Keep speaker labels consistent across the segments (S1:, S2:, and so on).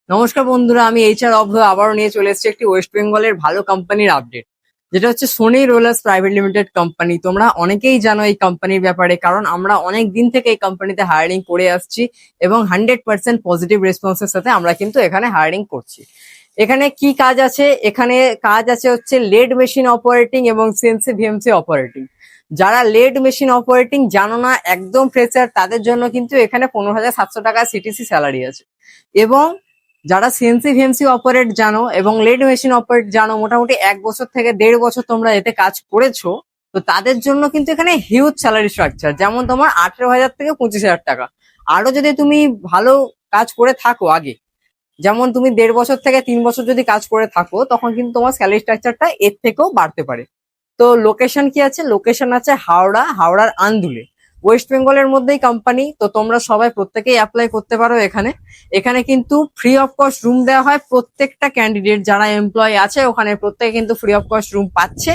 S1: নমস্কার বন্ধুরা, আমি এইচআর অভ্র আবারও নিয়ে চলে এসেছি একটি ওয়েস্ট বেঙ্গলের ভালো কোম্পানির আপডেট, যেটা হচ্ছে Sony Rollers private limited company. তোমরা অনেকেই জানো এই কোম্পানির ব্যাপারে, কারণ আমরা অনেক দিন থেকে এই কোম্পানিতে হায়ারিং করে আসছি এবং 100% পজিটিভ রেসপন্সের সাথে আমরা কিন্তু এখানে হায়ারিং করছি। এখানে কি কাজ আছে? এখানে কাজ আছে হচ্ছে লেড মেশিন অপারেটিং এবং সিএনসি ভিএমসি অপারেটিং। যারা লেড মেশিন অপারেটিং জানো না, একদম ফ্রেশার, তাদের জন্য কিন্তু এখানে 15,700 টাকা সিটিসি স্যালারি আছে। এবং যারা সিএনসি ভিএমসি অপারেট জানো এবং লেড মেশিন অপারেট জানো, মোটামুটি 1 বছর থেকে 1.5 বছর তোমরা এতে কাজ করেছো, তো তাদের জন্য কিন্তু এখানে হিউজ স্যালারি স্ট্রাকচার, যেমন তোমার 18,000 থেকে 25,000 টাকা। আরো যদি তুমি ভালো কাজ করে থাকো আগে, যেমন তুমি 1.5 বছর থেকে 3 বছর যদি কাজ করে থাকো, তখন কিন্তু তোমার স্যালারি স্ট্রাকচারটা এর থেকেও বাড়তে পারে। তো লোকেশন কি আছে? লোকেশন আছে হাওড়ার আন্দুলে, ওয়েস্ট বেঙ্গলের মধ্যেই কোম্পানি। তো তোমরা সবাই প্রত্যেকেই অ্যাপ্লাই করতে পারো এখানে। এখানে কিন্তু ফ্রি অফ কস্ট রুম দেওয়া হয় প্রত্যেকটা ক্যান্ডিডেট, যারা এমপ্লয় আছে ওখানে প্রত্যেকে কিন্তু ফ্রি অফ কস্ট রুম পাচ্ছে,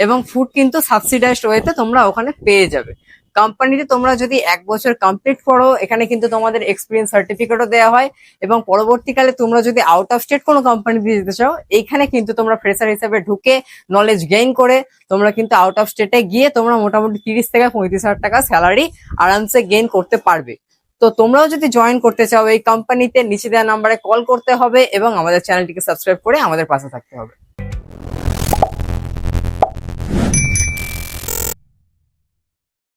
S1: এবং ফুড কিন্তু সাবসিডাইজড ওয়েতে তোমরা ওখানে পেয়ে যাবে। কোম্পানিতে তোমরা যদি 1 বছর কমপ্লিট করো, এখানে কিন্তু তোমাদের এক্সপিরিয়েন্স সার্টিফিকেটও দেওয়া হয়, এবং পরবর্তীকালে তোমরা যদি আউট অফ স্টেট কোনো কোম্পানিতে যেতে চাও, এইখানে কিন্তু তোমরা ফ্রেশার হিসেবে ঢুকে নলেজ গেইন করে তোমরা কিন্তু আউট অফ স্টেটে গিয়ে তোমরা মোটামুটি 30 থেকে 35,000 টাকা স্যালারি আরামসে গেইন করতে পারবে। তো তোমরাও যদি জয়েন করতে চাও এই কোম্পানিতে, নিচে দেওয়া নাম্বারে কল করতে হবে এবং আমাদের চ্যানেলটিকে সাবস্ক্রাইব করে আমাদের পাশে থাকতে হবে।